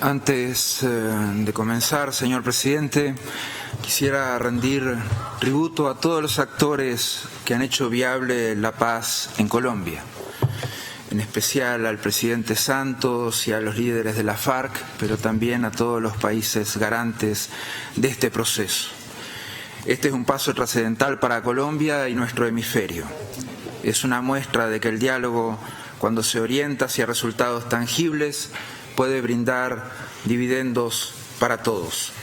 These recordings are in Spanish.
Antes de comenzar, señor presidente, quisiera rendir tributo a todos los actores que han hecho viable la paz en Colombia, en especial al presidente Santos y a los líderes de la FARC, pero también a todos los países garantes de este proceso. Este es un paso trascendental para Colombia y nuestro hemisferio. Es una muestra de que el diálogo, cuando se orienta hacia resultados tangibles, puede brindar dividendos para todos.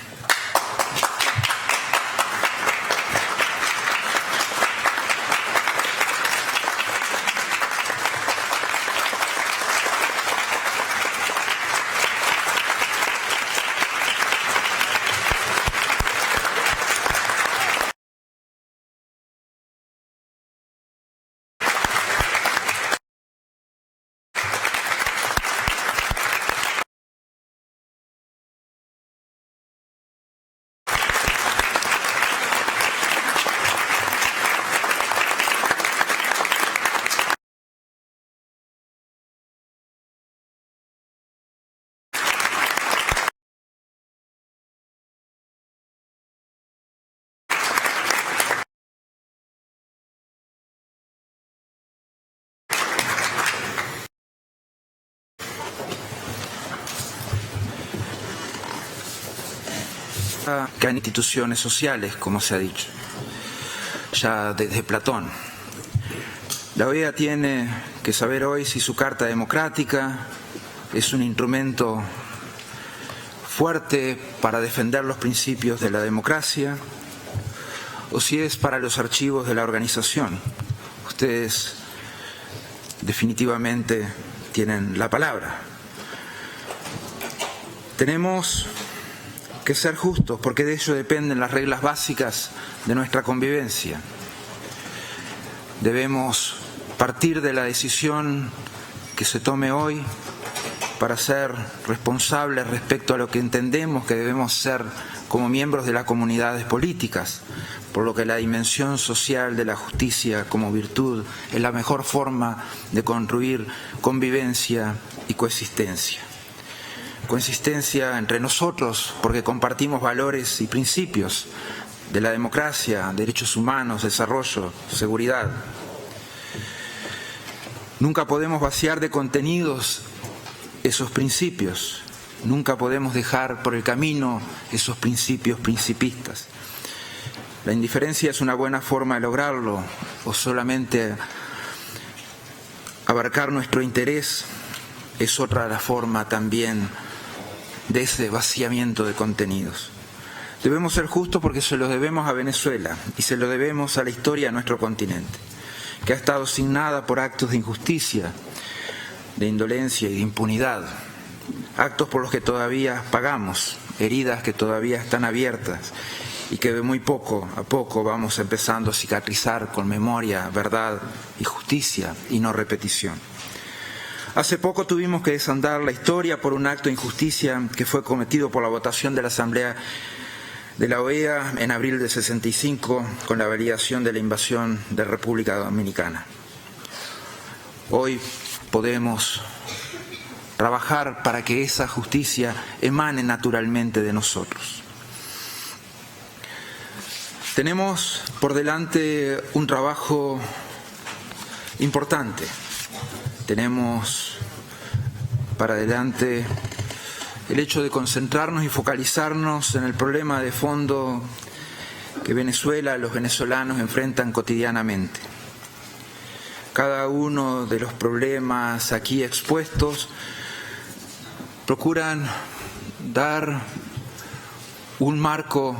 Que hay instituciones sociales, como se ha dicho, ya desde Platón. La OEA tiene que saber hoy si su Carta Democrática es un instrumento fuerte para defender los principios de la democracia o si es para los archivos de la organización. Ustedes definitivamente tienen la palabra. Tenemos que ser justos, porque de ello dependen las reglas básicas de nuestra convivencia. Debemos partir de la decisión que se tome hoy para ser responsables respecto a lo que entendemos que debemos ser como miembros de las comunidades políticas, por lo que la dimensión social de la justicia como virtud es la mejor forma de construir convivencia y coexistencia. Coexistencia entre nosotros porque compartimos valores y principios de la democracia, derechos humanos, desarrollo, seguridad. Nunca podemos vaciar de contenidos esos principios, nunca podemos dejar por el camino esos principios principistas. La indiferencia es una buena forma de lograrlo, o solamente abarcar nuestro interés es otra la forma también de ese vaciamiento de contenidos. Debemos ser justos porque se lo debemos a Venezuela y se lo debemos a la historia de nuestro continente, que ha estado signada por actos de injusticia, de indolencia y de impunidad, actos por los que todavía pagamos, heridas que todavía están abiertas y que de muy poco a poco vamos empezando a cicatrizar con memoria, verdad y justicia y no repetición. Hace poco tuvimos que desandar la historia por un acto de injusticia que fue cometido por la votación de la Asamblea de la OEA en abril del 65 con la validación de la invasión de República Dominicana. Hoy podemos trabajar para que esa justicia emane naturalmente de nosotros. Tenemos por delante un trabajo importante. Tenemos para adelante el hecho de concentrarnos y focalizarnos en el problema de fondo que Venezuela, los venezolanos enfrentan cotidianamente. Cada uno de los problemas aquí expuestos procuran dar un marco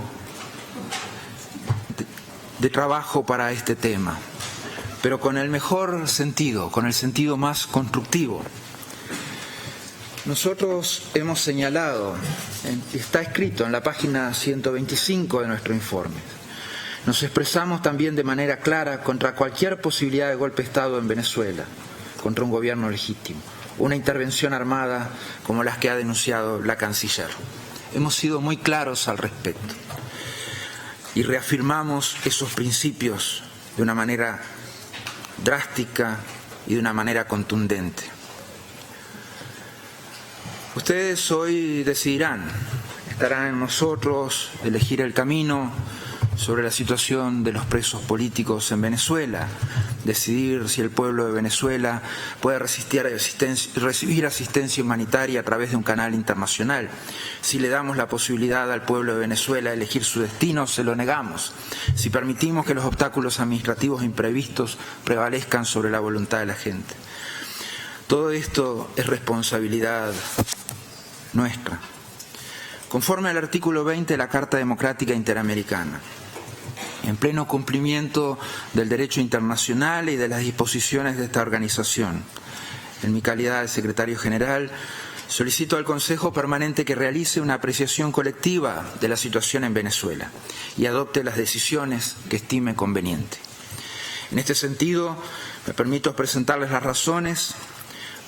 de trabajo para este tema, pero con el mejor sentido, con el sentido más constructivo. Nosotros hemos señalado, está escrito en la página 125 de nuestro informe, nos expresamos también de manera clara contra cualquier posibilidad de golpe de Estado en Venezuela, contra un gobierno legítimo, una intervención armada como las que ha denunciado la canciller. Hemos sido muy claros al respecto y reafirmamos esos principios de una manera drástica y de una manera contundente. Ustedes hoy decidirán, estarán en nosotros elegir el camino sobre la situación de los presos políticos en Venezuela, decidir si el pueblo de Venezuela puede recibir asistencia humanitaria a través de un canal internacional. Si le damos la posibilidad al pueblo de Venezuela elegir su destino, se lo negamos. Si permitimos que los obstáculos administrativos imprevistos prevalezcan sobre la voluntad de la gente. Todo esto es responsabilidad nuestra. Conforme al artículo 20 de la Carta Democrática Interamericana, en pleno cumplimiento del derecho internacional y de las disposiciones de esta organización, en mi calidad de secretario general, solicito al Consejo Permanente que realice una apreciación colectiva de la situación en Venezuela y adopte las decisiones que estime conveniente. En este sentido, me permito presentarles las razones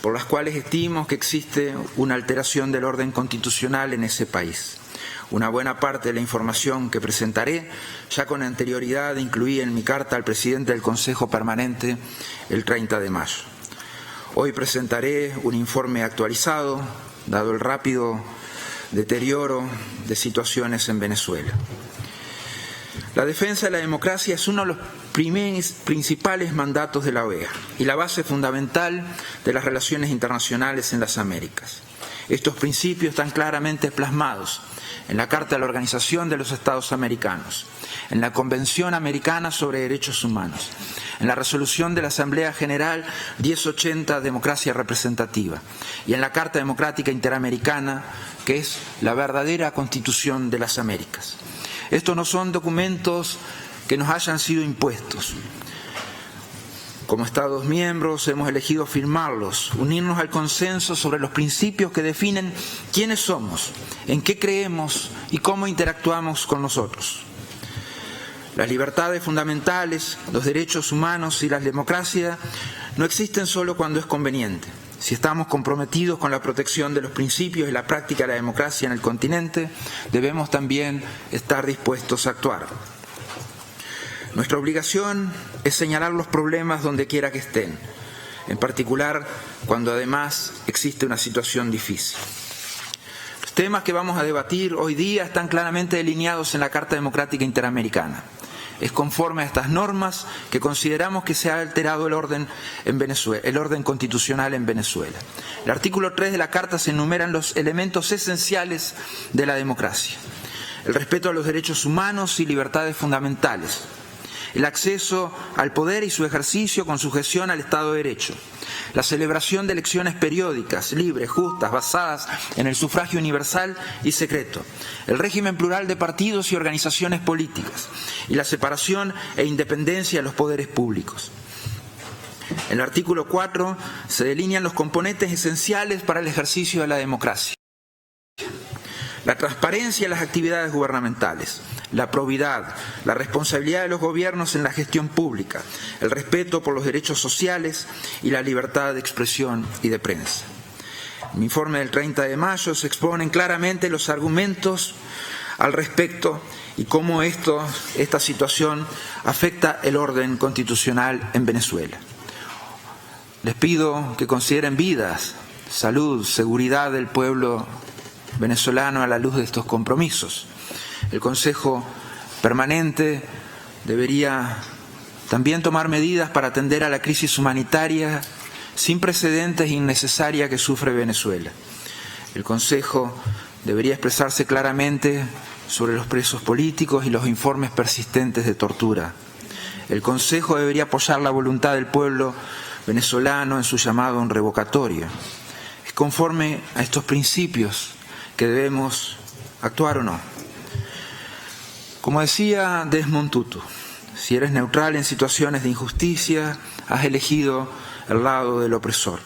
por las cuales estimo que existe una alteración del orden constitucional en ese país. Una buena parte de la información que presentaré ya con anterioridad incluí en mi carta al presidente del Consejo Permanente el 30 de mayo. Hoy presentaré un informe actualizado, dado el rápido deterioro de situaciones en Venezuela. La defensa de la democracia es uno de los principales mandatos de la OEA y la base fundamental de las relaciones internacionales en las Américas. Estos principios están claramente plasmados en la Carta de la Organización de los Estados Americanos, en la Convención Americana sobre Derechos Humanos, en la Resolución de la Asamblea General 1080, Democracia Representativa, y en la Carta Democrática Interamericana, que es la verdadera Constitución de las Américas. Estos no son documentos que nos hayan sido impuestos. Como Estados miembros hemos elegido firmarlos, unirnos al consenso sobre los principios que definen quiénes somos, en qué creemos y cómo interactuamos con nosotros. Las libertades fundamentales, los derechos humanos y la democracia no existen solo cuando es conveniente. Si estamos comprometidos con la protección de los principios y la práctica de la democracia en el continente, debemos también estar dispuestos a actuar. Nuestra obligación es señalar los problemas donde quiera que estén, en particular cuando además existe una situación difícil. Los temas que vamos a debatir hoy día están claramente delineados en la Carta Democrática Interamericana. Es conforme a estas normas que consideramos que se ha alterado el orden constitucional en Venezuela. En el artículo 3 de la Carta se enumeran los elementos esenciales de la democracia: el respeto a los derechos humanos y libertades fundamentales, el acceso al poder y su ejercicio con sujeción al Estado de Derecho, la celebración de elecciones periódicas, libres, justas, basadas en el sufragio universal y secreto, el régimen plural de partidos y organizaciones políticas y la separación e independencia de los poderes públicos. En el artículo 4 se delinean los componentes esenciales para el ejercicio de la democracia: la transparencia en las actividades gubernamentales, la probidad, la responsabilidad de los gobiernos en la gestión pública, el respeto por los derechos sociales y la libertad de expresión y de prensa. En mi informe del 30 de mayo se exponen claramente los argumentos al respecto y cómo esta situación afecta el orden constitucional en Venezuela. Les pido que consideren vidas, salud, seguridad del pueblo venezolano a la luz de estos compromisos. El Consejo Permanente debería también tomar medidas para atender a la crisis humanitaria sin precedentes e innecesaria que sufre Venezuela. El Consejo debería expresarse claramente sobre los presos políticos y los informes persistentes de tortura. El Consejo debería apoyar la voluntad del pueblo venezolano en su llamado a un revocatorio. Es conforme a estos principios que debemos actuar o no. Como decía Desmond Tutu, si eres neutral en situaciones de injusticia, has elegido el lado del opresor.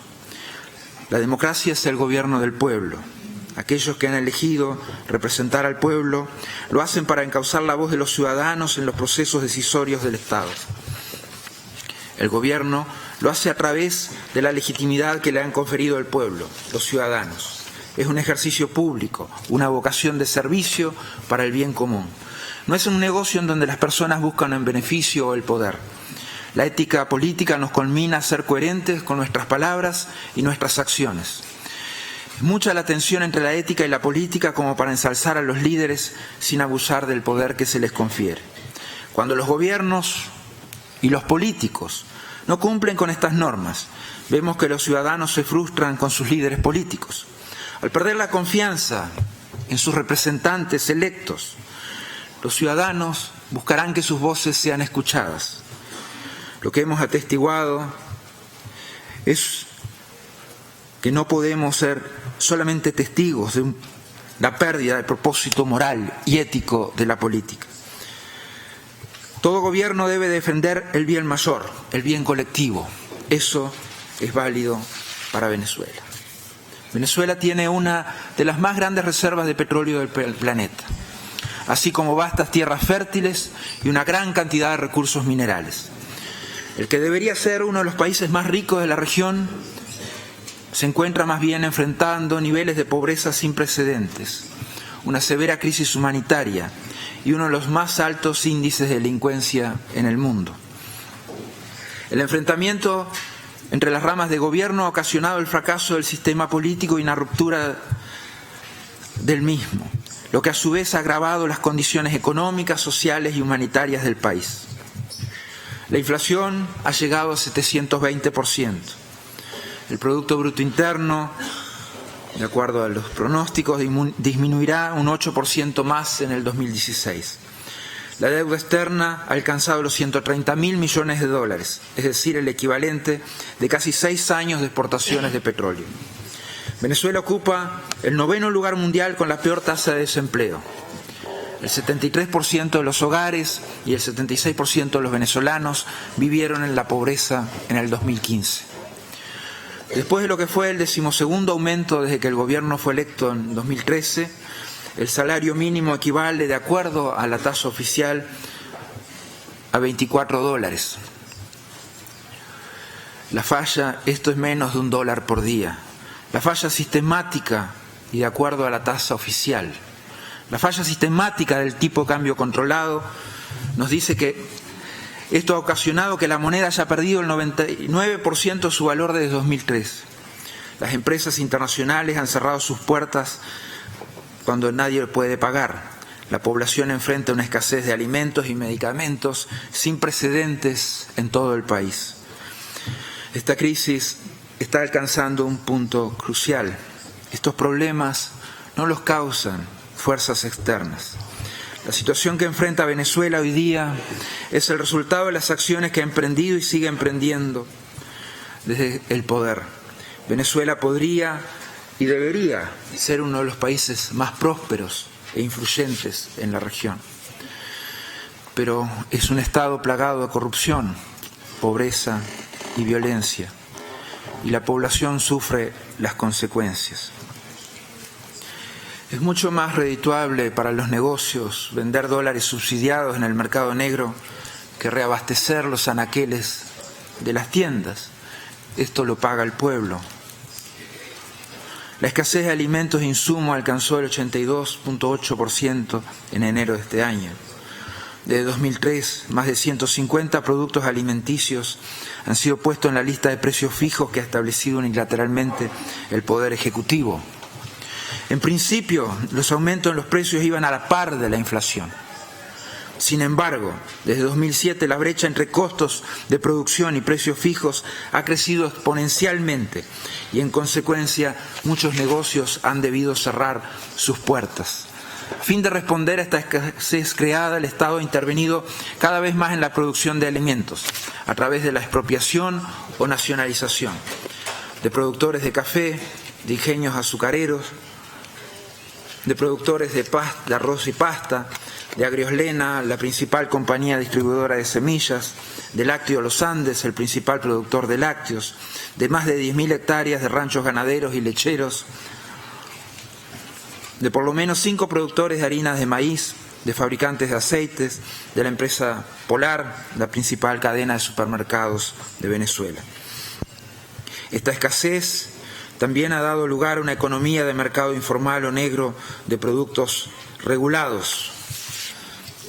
La democracia es el gobierno del pueblo. Aquellos que han elegido representar al pueblo lo hacen para encauzar la voz de los ciudadanos en los procesos decisorios del Estado. El gobierno lo hace a través de la legitimidad que le han conferido el pueblo, los ciudadanos. Es un ejercicio público, una vocación de servicio para el bien común. No es un negocio en donde las personas buscan el beneficio o el poder. La ética política nos conmina a ser coherentes con nuestras palabras y nuestras acciones. Es mucha la tensión entre la ética y la política como para ensalzar a los líderes sin abusar del poder que se les confiere. Cuando los gobiernos y los políticos no cumplen con estas normas, vemos que los ciudadanos se frustran con sus líderes políticos. Al perder la confianza en sus representantes electos, los ciudadanos buscarán que sus voces sean escuchadas. Lo que hemos atestiguado es que no podemos ser solamente testigos de la pérdida del propósito moral y ético de la política. Todo gobierno debe defender el bien mayor, el bien colectivo. Eso es válido para Venezuela. Venezuela tiene una de las más grandes reservas de petróleo del planeta, así como vastas tierras fértiles y una gran cantidad de recursos minerales. El que debería ser uno de los países más ricos de la región se encuentra más bien enfrentando niveles de pobreza sin precedentes, una severa crisis humanitaria y uno de los más altos índices de delincuencia en el mundo. El enfrentamiento entre las ramas de gobierno ha ocasionado el fracaso del sistema político y una ruptura del mismo, lo que a su vez ha agravado las condiciones económicas, sociales y humanitarias del país. La inflación ha llegado a 720%. El Producto Bruto Interno, de acuerdo a los pronósticos, disminuirá un 8% más en el 2016. La deuda externa ha alcanzado los 130.000 millones de dólares, es decir, el equivalente de casi 6 años de exportaciones de petróleo. Venezuela ocupa el 9º lugar mundial con la peor tasa de desempleo. El 73% de los hogares y el 76% de los venezolanos vivieron en la pobreza en el 2015. Después de lo que fue el 12º aumento desde que el gobierno fue electo en 2013, el salario mínimo equivale, de acuerdo a la tasa oficial, a $24. La falla, esto es menos de $1 por día. La falla sistemática, y de acuerdo a la tasa oficial, la falla sistemática del tipo de cambio controlado nos dice que esto ha ocasionado que la moneda haya perdido el 99% de su valor desde 2003. Las empresas internacionales han cerrado sus puertas cuando nadie puede pagar. La población enfrenta una escasez de alimentos y medicamentos sin precedentes en todo el país. Esta crisis está alcanzando un punto crucial. Estos problemas no los causan fuerzas externas. La situación que enfrenta Venezuela hoy día es el resultado de las acciones que ha emprendido y sigue emprendiendo desde el poder. Venezuela podría y debería ser uno de los países más prósperos e influyentes en la región. Pero es un estado plagado de corrupción, pobreza y violencia, y la población sufre las consecuencias. Es mucho más redituable para los negocios vender dólares subsidiados en el mercado negro que reabastecer los anaqueles de las tiendas. Esto lo paga el pueblo. La escasez de alimentos e insumos alcanzó el 82.8% en enero de este año. Desde 2003, más de 150 productos alimenticios han sido puestos en la lista de precios fijos que ha establecido unilateralmente el Poder Ejecutivo. En principio, los aumentos en los precios iban a la par de la inflación. Sin embargo, desde 2007 la brecha entre costos de producción y precios fijos ha crecido exponencialmente y, en consecuencia, muchos negocios han debido cerrar sus puertas. A fin de responder a esta escasez creada, el Estado ha intervenido cada vez más en la producción de alimentos, a través de la expropiación o nacionalización de productores de café, de ingenios azucareros, de productores de arroz y pasta, de Agrioslena, la principal compañía distribuidora de semillas, de Lácteos Los Andes, el principal productor de lácteos, de más de 10.000 hectáreas de ranchos ganaderos y lecheros, de por lo menos 5 productores de harinas de maíz, de fabricantes de aceites, de la empresa Polar, la principal cadena de supermercados de Venezuela. Esta escasez también ha dado lugar a una economía de mercado informal o negro de productos regulados.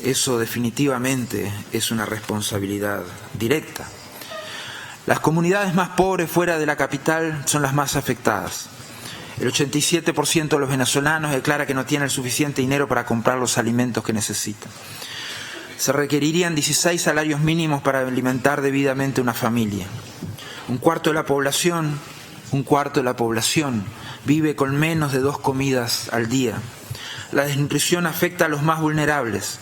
Eso definitivamente es una responsabilidad directa. Las comunidades más pobres fuera de la capital son las más afectadas. El 87% de los venezolanos declara que no tiene el suficiente dinero para comprar los alimentos que necesitan. Se requerirían 16 salarios mínimos para alimentar debidamente una familia. Un cuarto de la población vive con menos de 2 comidas al día. La desnutrición afecta a los más vulnerables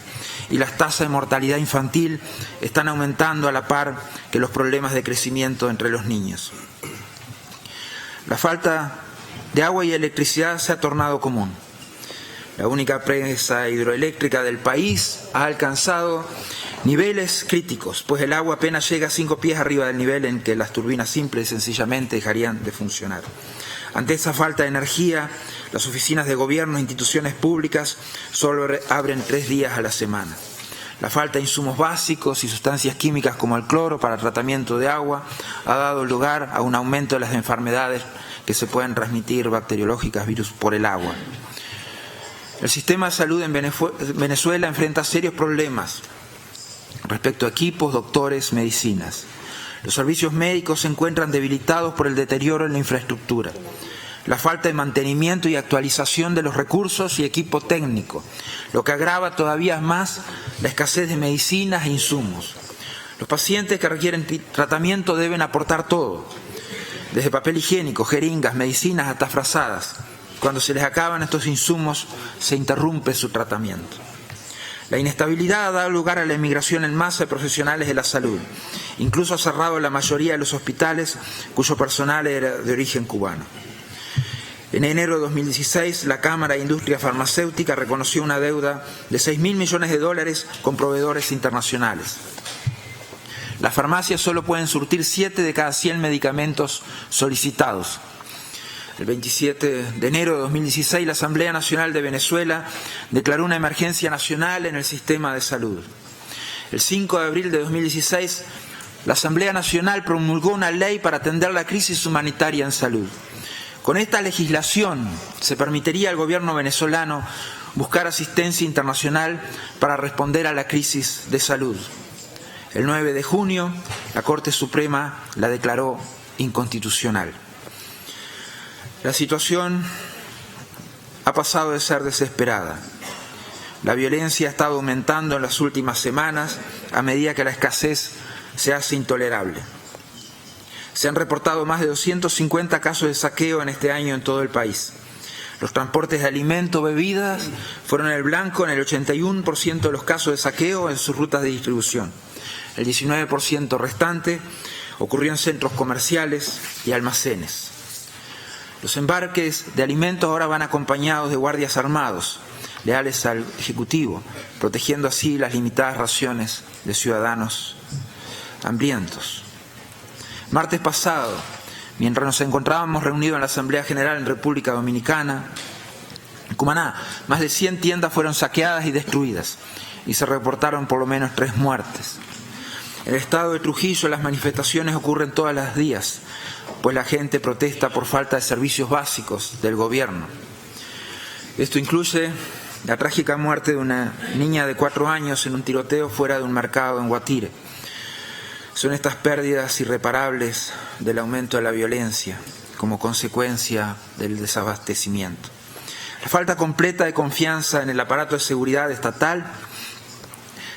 y las tasas de mortalidad infantil están aumentando a la par que los problemas de crecimiento entre los niños. La falta de agua y electricidad se ha tornado común. La única presa hidroeléctrica del país ha alcanzado niveles críticos, pues el agua apenas llega 5 pies arriba del nivel en que las turbinas simples y sencillamente dejarían de funcionar. Ante esa falta de energía, las oficinas de gobierno e instituciones públicas solo abren 3 días a la semana. La falta de insumos básicos y sustancias químicas como el cloro para tratamiento de agua ha dado lugar a un aumento de las enfermedades que se pueden transmitir bacteriológicas, virus, por el agua. El sistema de salud en Venezuela enfrenta serios problemas respecto a equipos, doctores, medicinas. Los servicios médicos se encuentran debilitados por el deterioro en la infraestructura, la falta de mantenimiento y actualización de los recursos y equipo técnico, lo que agrava todavía más la escasez de medicinas e insumos. Los pacientes que requieren tratamiento deben aportar todo, desde papel higiénico, jeringas, medicinas hasta frazadas. Cuando se les acaban estos insumos, se interrumpe su tratamiento. La inestabilidad ha dado lugar a la emigración en masa de profesionales de la salud. Incluso ha cerrado la mayoría de los hospitales cuyo personal era de origen cubano. En enero de 2016, la Cámara de Industria Farmacéutica reconoció una deuda de $6.000 millones con proveedores internacionales. Las farmacias solo pueden surtir 7 de cada 100 medicamentos solicitados. El 27 de enero de 2016, la Asamblea Nacional de Venezuela declaró una emergencia nacional en el sistema de salud. El 5 de abril de 2016, la Asamblea Nacional promulgó una ley para atender la crisis humanitaria en salud. Con esta legislación se permitiría al gobierno venezolano buscar asistencia internacional para responder a la crisis de salud. El 9 de junio, la Corte Suprema la declaró inconstitucional. La situación ha pasado de ser desesperada. La violencia ha estado aumentando en las últimas semanas a medida que la escasez se hace intolerable. Se han reportado más de 250 casos de saqueo en este año en todo el país. Los transportes de alimentos, bebidas, fueron el blanco en el 81% de los casos de saqueo en sus rutas de distribución. El 19% restante ocurrió en centros comerciales y almacenes. Los embarques de alimentos ahora van acompañados de guardias armados, leales al Ejecutivo, protegiendo así las limitadas raciones de ciudadanos hambrientos. Martes pasado, mientras nos encontrábamos reunidos en la Asamblea General en República Dominicana, en Cumaná, más de 100 tiendas fueron saqueadas y destruidas, y se reportaron por lo menos 3 muertes. En el estado de Trujillo las manifestaciones ocurren todos los días, pues la gente protesta por falta de servicios básicos del gobierno. Esto incluye la trágica muerte de una niña de 4 años en un tiroteo fuera de un mercado en Guatire. Son estas pérdidas irreparables del aumento de la violencia como consecuencia del desabastecimiento. La falta completa de confianza en el aparato de seguridad estatal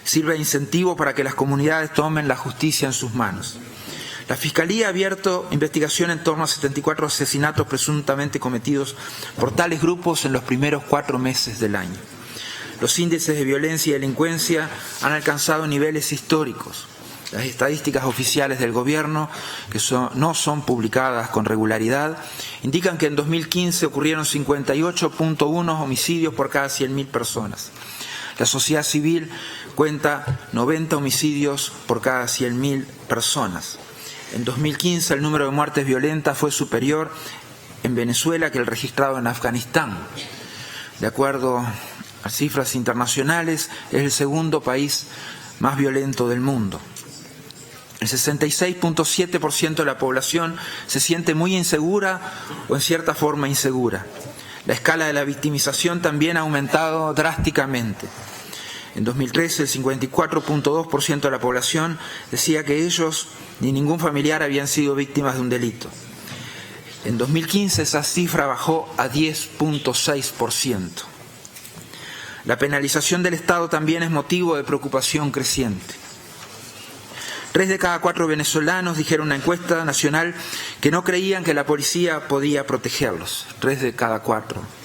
sirve de incentivo para que las comunidades tomen la justicia en sus manos. La Fiscalía ha abierto investigación en torno a 74 asesinatos presuntamente cometidos por tales grupos en los primeros 4 meses del año. Los índices de violencia y delincuencia han alcanzado niveles históricos. Las estadísticas oficiales del gobierno, que no son publicadas con regularidad, indican que en 2015 ocurrieron 58.1 homicidios por cada 100.000 personas. La sociedad civil cuenta 90 homicidios por cada 100.000 personas. En 2015 el número de muertes violentas fue superior en Venezuela que el registrado en Afganistán. De acuerdo a cifras internacionales, es el segundo país más violento del mundo. El 66.7% de la población se siente muy insegura o en cierta forma insegura. La escala de la victimización también ha aumentado drásticamente. En 2013, el 54.2% de la población decía que ellos ni ningún familiar habían sido víctimas de un delito. En 2015 esa cifra bajó a 10.6%. La penalización del Estado también es motivo de preocupación creciente. 3 de cada 4 venezolanos dijeron en una encuesta nacional que no creían que la policía podía protegerlos. 3 de cada 4.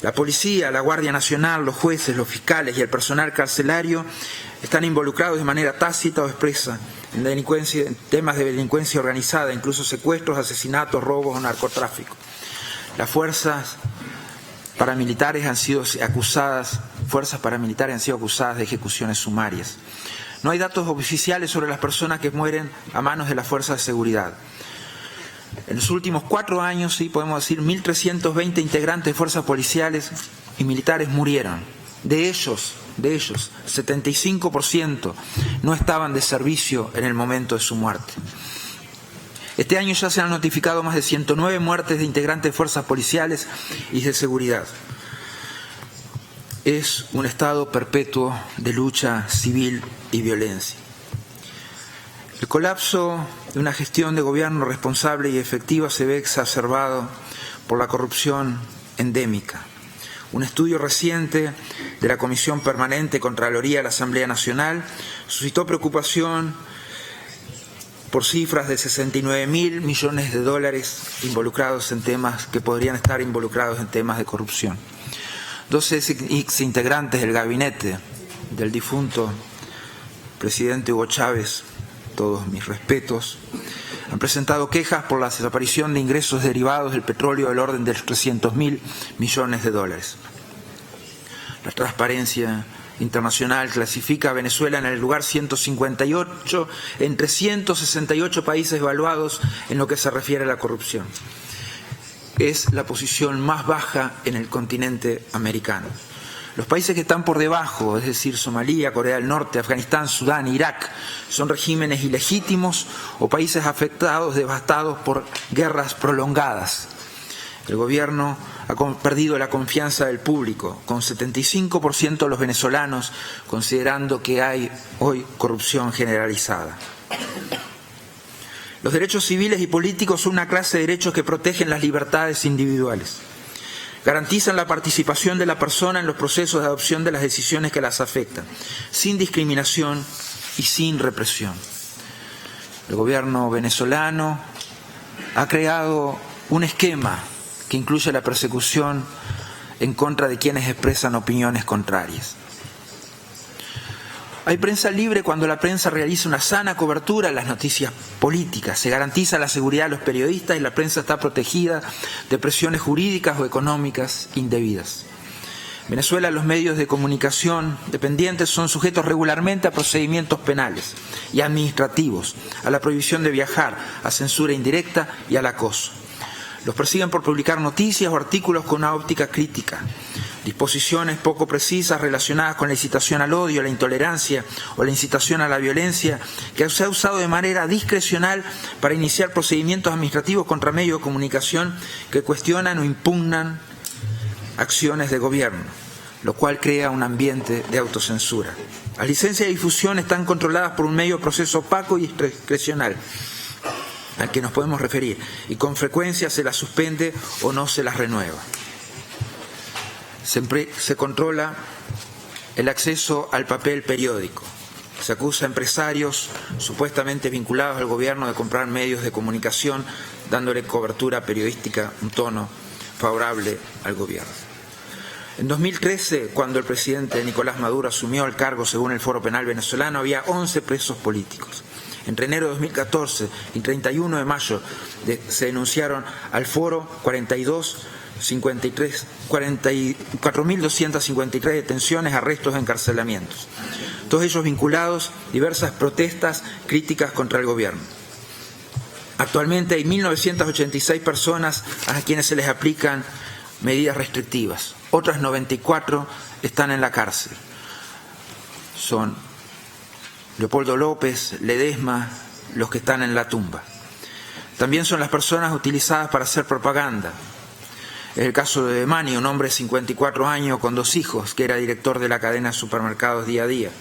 La policía, la Guardia Nacional, los jueces, los fiscales y el personal carcelario están involucrados de manera tácita o expresa en temas de delincuencia organizada, incluso secuestros, asesinatos, robos o narcotráfico. Las fuerzas paramilitares han sido acusadas de ejecuciones sumarias. No hay datos oficiales sobre las personas que mueren a manos de las fuerzas de seguridad. En los últimos 4 años, sí, podemos decir, 1.320 integrantes de fuerzas policiales y militares murieron. De ellos, 75% no estaban de servicio en el momento de su muerte. Este año ya se han notificado más de 109 muertes de integrantes de fuerzas policiales y de seguridad. Es un estado perpetuo de lucha civil y violencia. El colapso de una gestión de gobierno responsable y efectiva se ve exacerbado por la corrupción endémica. Un estudio reciente de la Comisión Permanente Contraloría de la Asamblea Nacional suscitó preocupación por cifras de 69.000 millones de dólares involucrados en temas que podrían estar involucrados en temas de corrupción. 12 ex integrantes del gabinete del difunto presidente Hugo Chávez, todos mis respetos, han presentado quejas por la desaparición de ingresos derivados del petróleo del orden de 300.000 millones de dólares. La Transparencia Internacional clasifica a Venezuela en el lugar 158 entre 168 países evaluados en lo que se refiere a la corrupción. Es la posición más baja en el continente americano. Los países que están por debajo, es decir, Somalia, Corea del Norte, Afganistán, Sudán, Irak, son regímenes ilegítimos o países afectados, devastados por guerras prolongadas. El gobierno ha perdido la confianza del público, con 75% de los venezolanos considerando que hay hoy corrupción generalizada. Los derechos civiles y políticos son una clase de derechos que protegen las libertades individuales. Garantizan la participación de la persona en los procesos de adopción de las decisiones que las afectan, sin discriminación y sin represión. El gobierno venezolano ha creado un esquema que incluye la persecución en contra de quienes expresan opiniones contrarias. Hay prensa libre cuando la prensa realiza una sana cobertura de las noticias políticas. Se garantiza la seguridad de los periodistas y la prensa está protegida de presiones jurídicas o económicas indebidas. En Venezuela, los medios de comunicación dependientes son sujetos regularmente a procedimientos penales y administrativos, a la prohibición de viajar, a censura indirecta y al acoso. Los persiguen por publicar noticias o artículos con una óptica crítica. Disposiciones poco precisas relacionadas con la incitación al odio, la intolerancia o la incitación a la violencia, que se ha usado de manera discrecional para iniciar procedimientos administrativos contra medios de comunicación que cuestionan o impugnan acciones de gobierno, lo cual crea un ambiente de autocensura. Las licencias de difusión están controladas por un medio de proceso opaco y discrecional, al que nos podemos referir, y con frecuencia se las suspende o no se las renueva. Se controla el acceso al papel periódico. Se acusa a empresarios supuestamente vinculados al gobierno de comprar medios de comunicación, dándole cobertura periodística, un tono favorable al gobierno. En 2013, cuando el presidente Nicolás Maduro asumió el cargo según el Foro Penal venezolano, había 11 presos políticos. Entre enero de 2014 y 31 de mayo se denunciaron al Foro 4.253 detenciones, arrestos, encarcelamientos. Todos ellos vinculados a diversas protestas críticas contra el gobierno. Actualmente hay 1.986 personas a quienes se les aplican medidas restrictivas. Otras 94 están en la cárcel. Son Leopoldo López, Ledesma, los que están en la tumba. También son las personas utilizadas para hacer propaganda. Es el caso de Mani, un hombre de 54 años con 2 hijos, que era director de la cadena de supermercados Día a Día.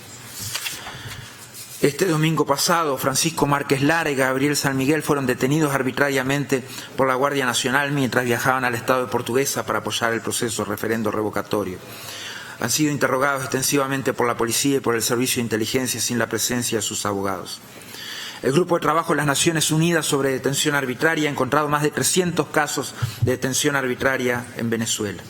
Este domingo pasado, Francisco Márquez Lara y Gabriel San Miguel fueron detenidos arbitrariamente por la Guardia Nacional mientras viajaban al Estado de Portuguesa para apoyar el proceso de referendo revocatorio. Han sido interrogados extensivamente por la policía y por el Servicio de Inteligencia sin la presencia de sus abogados. El Grupo de Trabajo de las Naciones Unidas sobre Detención Arbitraria ha encontrado más de 300 casos de detención arbitraria en Venezuela.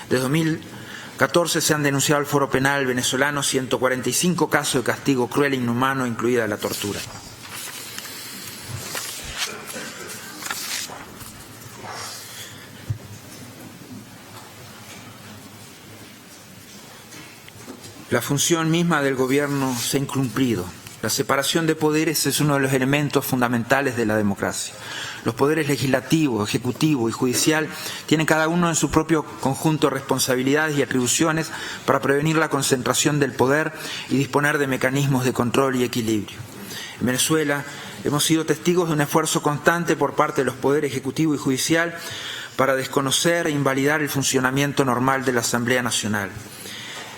Desde 2014 se han denunciado al Foro Penal venezolano 145 casos de castigo cruel e inhumano, incluida la tortura. La función misma del gobierno se ha incumplido. La separación de poderes es uno de los elementos fundamentales de la democracia. Los poderes legislativo, ejecutivo y judicial tienen cada uno en su propio conjunto de responsabilidades y atribuciones para prevenir la concentración del poder y disponer de mecanismos de control y equilibrio. En Venezuela hemos sido testigos de un esfuerzo constante por parte de los poderes ejecutivo y judicial para desconocer e invalidar el funcionamiento normal de la Asamblea Nacional.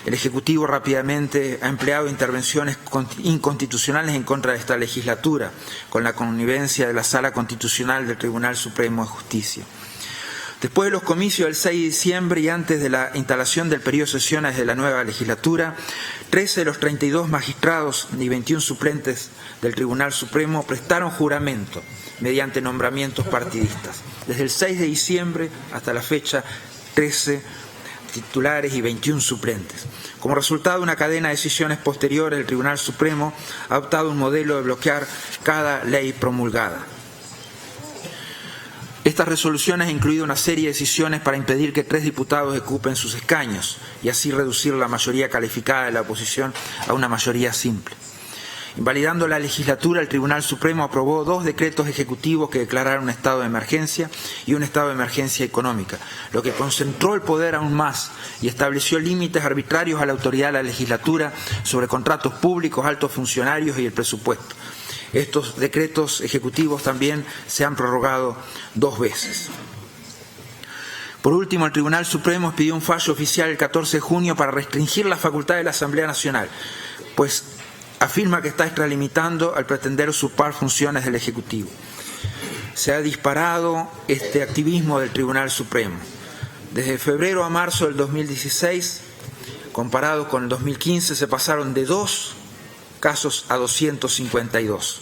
El Ejecutivo rápidamente ha empleado intervenciones inconstitucionales en contra de esta legislatura, con la connivencia de la Sala Constitucional del Tribunal Supremo de Justicia. Después de los comicios del 6 de diciembre y antes de la instalación del periodo de sesiones de la nueva legislatura, 13 de los 32 magistrados y 21 suplentes del Tribunal Supremo prestaron juramento mediante nombramientos partidistas. Desde el 6 de diciembre hasta la fecha, 13 titulares y 21 suplentes. Como resultado de una cadena de decisiones posteriores, el Tribunal Supremo ha adoptado un modelo de bloquear cada ley promulgada. Estas resoluciones han incluido una serie de decisiones para impedir que 3 diputados ocupen sus escaños y así reducir la mayoría calificada de la oposición a una mayoría simple. Invalidando la legislatura, el Tribunal Supremo aprobó 2 decretos ejecutivos que declararon un estado de emergencia y un estado de emergencia económica, lo que concentró el poder aún más y estableció límites arbitrarios a la autoridad de la legislatura sobre contratos públicos, altos funcionarios y el presupuesto. Estos decretos ejecutivos también se han prorrogado 2 veces. Por último, el Tribunal Supremo expidió un fallo oficial el 14 de junio para restringir la facultad de la Asamblea Nacional, pues afirma que está extralimitando al pretender usurpar funciones del Ejecutivo. Se ha disparado este activismo del Tribunal Supremo. Desde febrero a marzo del 2016, comparado con el 2015, se pasaron de 2 casos a 252.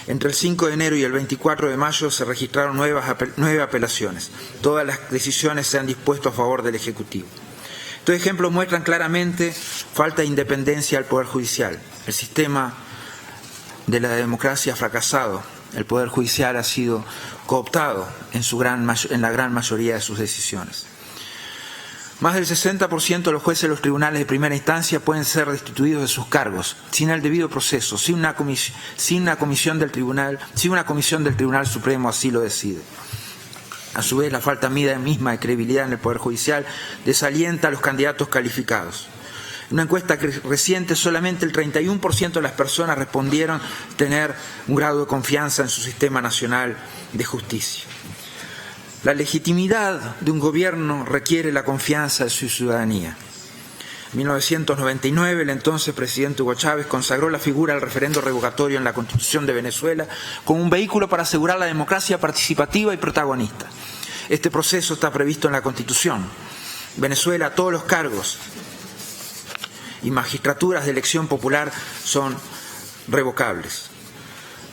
Entre el 5 de enero y el 24 de mayo se registraron 9 apelaciones. Todas las decisiones se han dispuesto a favor del Ejecutivo. Estos ejemplos muestran claramente falta de independencia del Poder Judicial. El sistema de la democracia ha fracasado. El Poder Judicial ha sido cooptado en la gran mayoría de sus decisiones. Más del 60% de los jueces de los tribunales de primera instancia pueden ser destituidos de sus cargos, sin el debido proceso, si una comisión del Tribunal Supremo así lo decide. A su vez, la falta misma de credibilidad en el Poder Judicial desalienta a los candidatos calificados. En una encuesta reciente, solamente el 31% de las personas respondieron tener un grado de confianza en su sistema nacional de justicia. La legitimidad de un gobierno requiere la confianza de su ciudadanía. En 1999, el entonces presidente Hugo Chávez consagró la figura del referendo revocatorio en la Constitución de Venezuela como un vehículo para asegurar la democracia participativa y protagonista. Este proceso está previsto en la Constitución. En Venezuela, todos los cargos y magistraturas de elección popular son revocables.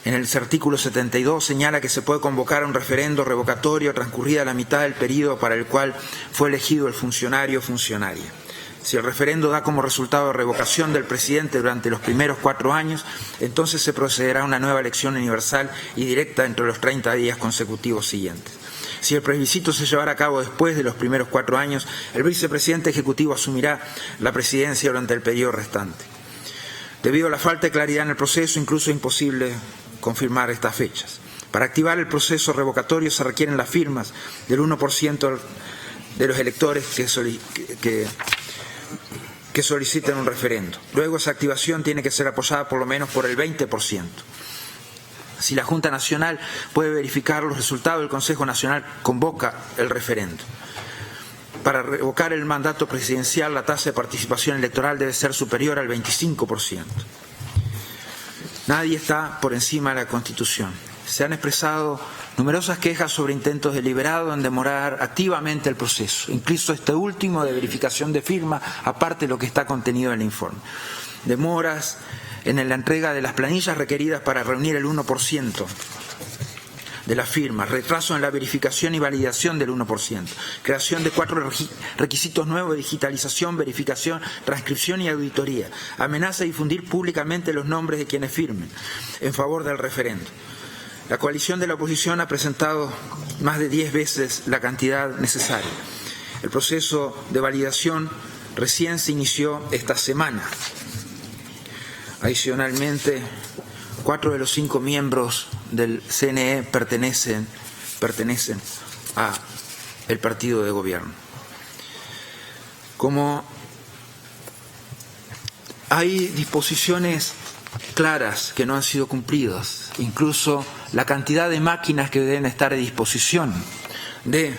En el artículo 72 señala que se puede convocar a un referendo revocatorio transcurrida la mitad del periodo para el cual fue elegido el funcionario o funcionaria. Si el referendo da como resultado de revocación del presidente durante los primeros 4 años, entonces se procederá a una nueva elección universal y directa entre los 30 días consecutivos siguientes. Si el plebiscito se llevara a cabo después de los primeros 4 años, el vicepresidente ejecutivo asumirá la presidencia durante el periodo restante. Debido a la falta de claridad en el proceso, incluso es imposible confirmar estas fechas. Para activar el proceso revocatorio se requieren las firmas del 1% de los electores que soliciten un referendo. Luego esa activación tiene que ser apoyada por lo menos por el 20%. Si la Junta Nacional puede verificar los resultados, el Consejo Nacional convoca el referendo. Para revocar el mandato presidencial, la tasa de participación electoral debe ser superior al 25%. Nadie está por encima de la Constitución. Se han expresado numerosas quejas sobre intentos deliberados en demorar activamente el proceso, incluso este último de verificación de firma, aparte de lo que está contenido en el informe. Demoras en la entrega de las planillas requeridas para reunir el 1% de las firmas, retraso en la verificación y validación del 1%, creación de 4 requisitos nuevos de digitalización, verificación, transcripción y auditoría, amenaza de difundir públicamente los nombres de quienes firmen en favor del referendo. La coalición de la oposición ha presentado más de 10 veces la cantidad necesaria. El proceso de validación recién se inició esta semana. Adicionalmente, 4 de los 5 miembros del CNE pertenecen al partido de gobierno. Como hay disposiciones claras que no han sido cumplidas, incluso la cantidad de máquinas que deben estar a disposición de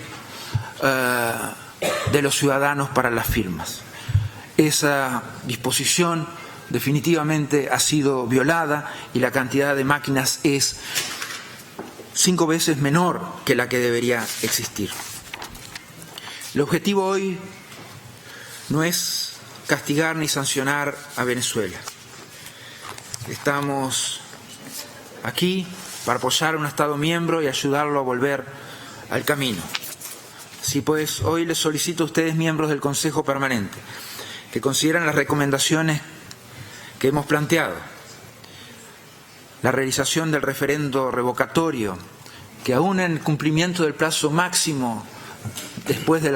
los ciudadanos para las firmas. Esa disposición definitivamente ha sido violada y la cantidad de máquinas es 5 veces menor que la que debería existir. El objetivo hoy no es castigar ni sancionar a Venezuela. Estamos aquí para apoyar a un Estado miembro y ayudarlo a volver al camino. Así pues, hoy les solicito a ustedes, miembros del Consejo Permanente, que consideren las recomendaciones que hemos planteado. La realización del referendo revocatorio, que aún en cumplimiento del plazo máximo después de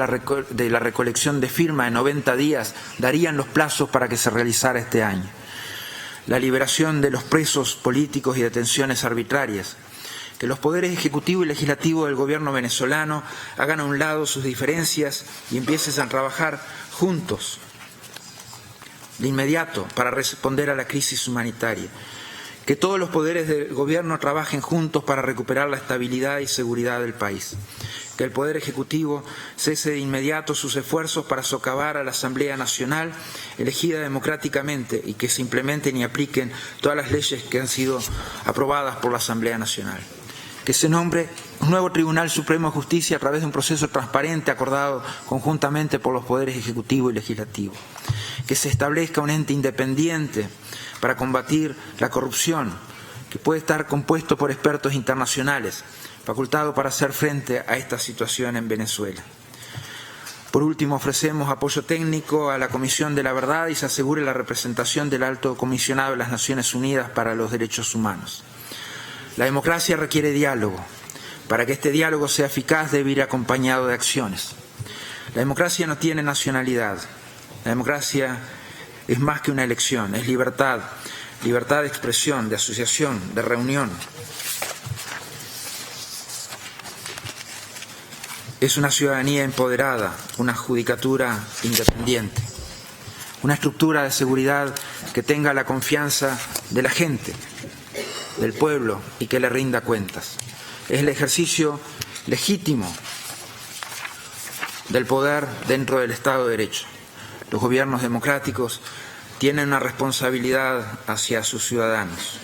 la recolección de firmas de 90 días, darían los plazos para que se realizara este año. La liberación de los presos políticos y detenciones arbitrarias. Que los poderes ejecutivo y legislativo del gobierno venezolano hagan a un lado sus diferencias y empiecen a trabajar juntos de inmediato para responder a la crisis humanitaria. Que todos los poderes del gobierno trabajen juntos para recuperar la estabilidad y seguridad del país. Que el Poder Ejecutivo cese de inmediato sus esfuerzos para socavar a la Asamblea Nacional elegida democráticamente y que se implementen y apliquen todas las leyes que han sido aprobadas por la Asamblea Nacional. Que se nombre un nuevo Tribunal Supremo de Justicia a través de un proceso transparente acordado conjuntamente por los poderes ejecutivo y legislativo. Que se establezca un ente independiente para combatir la corrupción, que puede estar compuesto por expertos internacionales, facultado para hacer frente a esta situación en Venezuela. Por último, ofrecemos apoyo técnico a la Comisión de la Verdad y se asegure la representación del Alto Comisionado de las Naciones Unidas para los Derechos Humanos. La democracia requiere diálogo. Para que este diálogo sea eficaz debe ir acompañado de acciones. La democracia no tiene nacionalidad. La democracia es más que una elección, es libertad, libertad de expresión, de asociación, de reunión. Es una ciudadanía empoderada, una judicatura independiente, una estructura de seguridad que tenga la confianza de la gente, del pueblo y que le rinda cuentas. Es el ejercicio legítimo del poder dentro del Estado de Derecho. Los gobiernos democráticos tienen una responsabilidad hacia sus ciudadanos.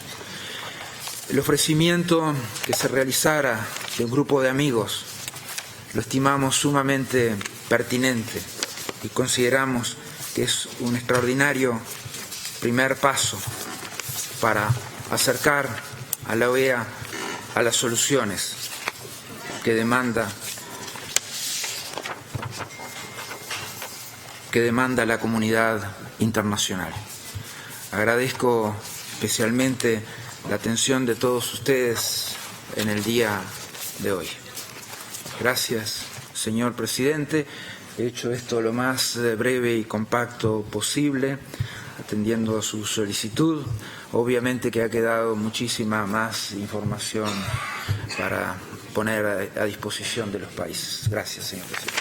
El ofrecimiento que se realizara de un grupo de amigos lo estimamos sumamente pertinente y consideramos que es un extraordinario primer paso para acercar a la OEA a las soluciones que demanda la comunidad internacional. Agradezco especialmente la atención de todos ustedes en el día de hoy. Gracias, señor presidente. He hecho esto lo más breve y compacto posible, atendiendo a su solicitud. Obviamente que ha quedado muchísima más información para poner a disposición de los países. Gracias, señor presidente.